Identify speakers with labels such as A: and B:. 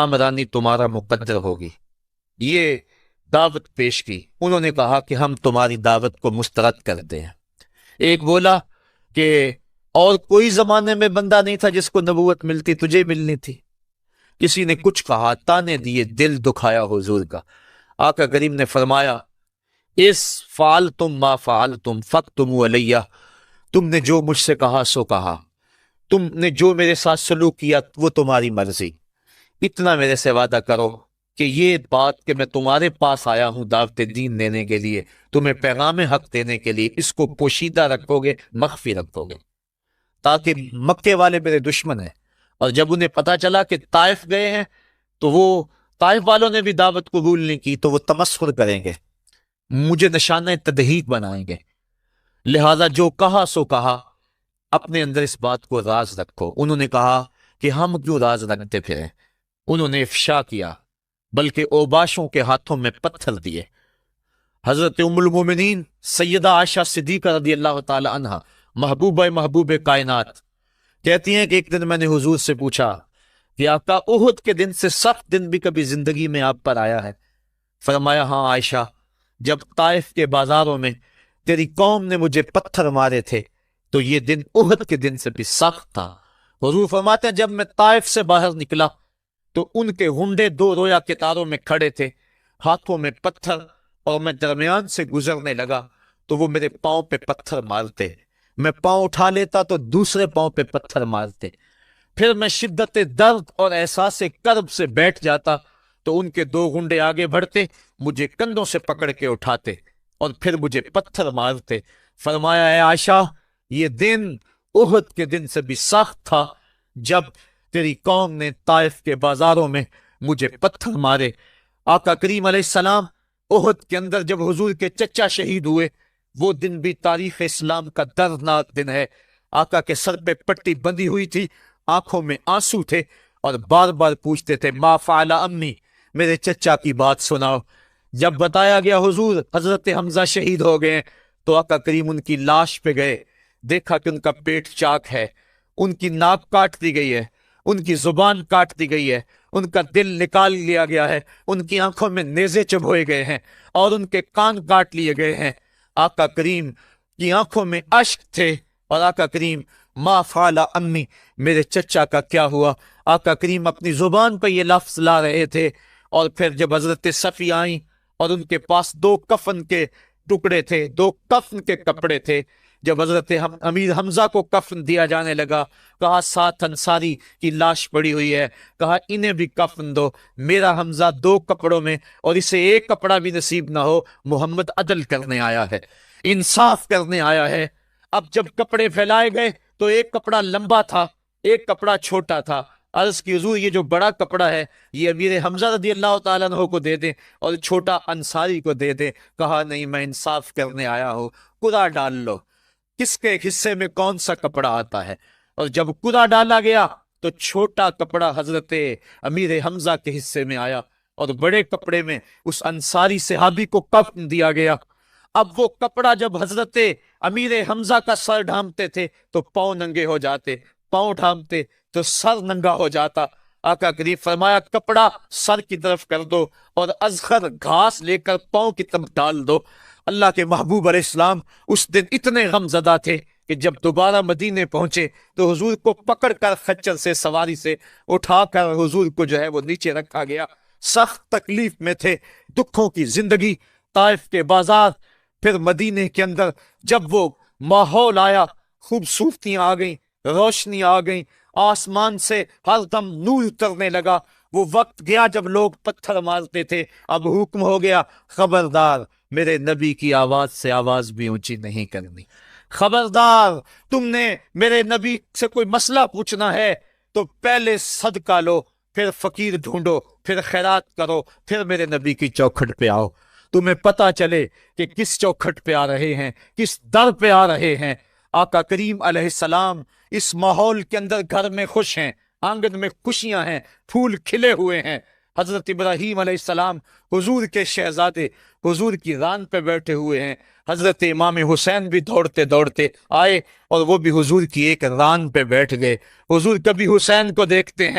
A: آمرانی تمہارا مقدر ہوگی، یہ دعوت پیش کی۔ انہوں نے کہا کہ ہم تمہاری دعوت کو مسترد کرتے ہیں۔ ایک بولا کہ اور کوئی زمانے میں بندہ نہیں تھا جس کو نبوت ملتی، تجھے ملنی تھی۔ کسی نے کچھ کہا، تانے دیے، دل دکھایا حضور کا۔ آقا کریم نے فرمایا اس فعلتم ما فعلتم فاکتموا علیہ، تم نے جو مجھ سے کہا سو کہا، تم نے جو میرے ساتھ سلوک کیا وہ تمہاری مرضی، اتنا میرے سے وعدہ کرو کہ یہ بات کہ میں تمہارے پاس آیا ہوں دعوت دین دینے کے لیے، تمہیں پیغام حق دینے کے لیے، اس کو پوشیدہ رکھو گے، مخفی رکھو گے، تاکہ مکے والے میرے دشمن ہیں، اور جب انہیں پتا چلا کہ طائف گئے ہیں تو وہ طائف والوں نے بھی دعوت قبول نہیں کی تو وہ تمسخر کریں گے، مجھے نشانہ تدہیق بنائیں گے، لہذا جو کہا سو کہا، اپنے اندر اس بات کو راز رکھو۔ انہوں نے کہا کہ ہم کیوں راز رکھتے پھریں؟ انہوں نے افشا کیا، بلکہ اوباشوں کے ہاتھوں میں پتھر دیے۔ حضرت ام المومنین سیدہ عائشہ صدیقہ رضی اللہ تعالی عنہ، محبوب کائنات، کہتی ہیں کہ ایک دن میں نے حضور سے پوچھا کہ آقا احد کے دن سے سخت دن بھی کبھی زندگی میں آپ پر آیا ہے؟ فرمایا ہاں عائشہ، جب طائف کے بازاروں میں تیری قوم نے مجھے پتھر مارے تھے تو یہ دن احد کے دن سے بھی سخت تھا۔ حضور فرماتے ہیں جب میں طائف سے باہر نکلا تو ان کے گنڈے دو رویا کتاروں میں کھڑے تھے، ہاتھوں میں پتھر، اور میں درمیان سے گزرنے لگا تو وہ میرے پاؤں پہ پتھر مارتے، میں پاؤں اٹھا لیتا تو دوسرے پاؤں پہ پتھر مارتے، پھر میں شدت درد اور احساس کرب سے بیٹھ جاتا تو ان کے دو گنڈے آگے بڑھتے، مجھے کندھوں سے پکڑ کے اٹھاتے اور پھر مجھے پتھر مارتے۔ فرمایا اے عائشہ یہ دن احد کے دن سے بھی سخت تھا جب تیری قوم نے طائف کے بازاروں میں مجھے پتھر مارے۔ آقا کریم علیہ السلام احد کے اندر جب حضور کے چچا شہید ہوئے، وہ دن بھی تاریخ اسلام کا دردناک دن ہے۔ آقا کے سر پہ پٹی بندھی ہوئی تھی، آنکھوں میں آنسو تھے، اور بار بار پوچھتے تھے ما فعل امی، میرے چچا کی بات سناؤ۔ جب بتایا گیا حضور حضرت حمزہ شہید ہو گئے تو آقا کریم ان کی لاش پہ گئے، دیکھا کہ ان کا پیٹ چاک ہے، ان کی ناک کاٹ دی گئی ہے، ان کی زبان کاٹ دی گئی ہے، ان کا دل نکال لیا گیا ہے، ان کی آنکھوں میں نیزے چبھوئے گئے ہیں اور ان کے کان کاٹ لیے گئے ہیں۔ آقا کریم کی آنکھوں میں اشک تھے، اور آقا کریم ما فعل امی، میرے چچا کا کیا ہوا؟ آقا کریم اپنی زبان پہ یہ لفظ لا رہے تھے، اور پھر جب حضرت صفیہ آئیں اور ان کے پاس دو کفن کے ٹکڑے تھے، دو کفن کے کپڑے تھے، جب حضرت امیر حمزہ کو کفن دیا جانے لگا، کہا 7 انصاری کی لاش پڑی ہوئی ہے، کہا انہیں بھی کفن دو، میرا حمزہ 2 کپڑوں میں اور اسے 1 کپڑا بھی نصیب نہ ہو، محمد عدل کرنے آیا ہے، انصاف کرنے آیا ہے۔ اب جب کپڑے پھیلائے گئے تو 1 کپڑا لمبا تھا، 1 کپڑا چھوٹا تھا۔ عرض کی حضور یہ جو بڑا کپڑا ہے یہ امیر حمزہ رضی اللہ تعالیٰ عنہ کو دے دیں اور چھوٹا انصاری کو دے دیں۔ کہا نہیں، میں انصاف کرنے آیا ہوں، قرعہ ڈال لو کس کے حصے میں کون سا کپڑا آتا ہے۔ اور جب قرعہ ڈالا گیا تو چھوٹا کپڑا حضرت امیر حمزہ کے حصے میں آیا اور بڑے کپڑے میں اس انصاری صحابی کو کفن دیا گیا۔ اب وہ کپڑا جب حضرت امیر حمزہ کا سر ڈھانپتے تھے تو پاؤں ننگے ہو جاتے، پاؤں ڈھانپتے تو سر ننگا ہو جاتا۔ آقا کریم فرمایا کپڑا سر کی طرف کر دو اور ازخر گھاس لے کر پاؤں کی طرف ڈال دو۔ اللہ کے محبوب علیہ السلام اس دن اتنے غم زدہ تھے کہ جب دوبارہ مدینے پہنچے تو حضور کو پکڑ کر خچر سے سواری سے اٹھا کر حضور کو جو ہے وہ نیچے رکھا گیا۔ سخت تکلیف میں تھے، دکھوں کی زندگی، طائف کے بازار، پھر مدینے کے اندر جب وہ ماحول آیا، خوبصورتیاں آ گئیں، روشنی آ گئیں، آسمان سے ہر دم نور اترنے لگا۔ وہ وقت گیا جب لوگ پتھر مارتے تھے، اب حکم ہو گیا خبردار میرے نبی کی آواز سے آواز بھی اونچی نہیں کرنی، خبردار تم نے میرے نبی سے کوئی مسئلہ پوچھنا ہے تو پہلے صدقہ لو، پھر فقیر ڈھونڈو، پھر خیرات کرو، پھر میرے نبی کی چوکھٹ پہ آؤ، تمہیں پتہ چلے کہ کس چوکھٹ پہ آ رہے ہیں، کس در پہ آ رہے ہیں۔ آقا کریم علیہ السلام اس ماحول کے اندر گھر میں خوش ہیں، آنگن میں خوشیاں ہیں، پھول کھلے ہوئے ہیں۔ حضرت ابراہیم علیہ السلام حضور کے شہزادے حضور کی ران پہ بیٹھے ہوئے ہیں، حضرت امام حسین بھی دوڑتے دوڑتے آئے اور وہ بھی حضور کی ایک ران پہ بیٹھ گئے۔ حضور کبھی حسین کو دیکھتے ہیں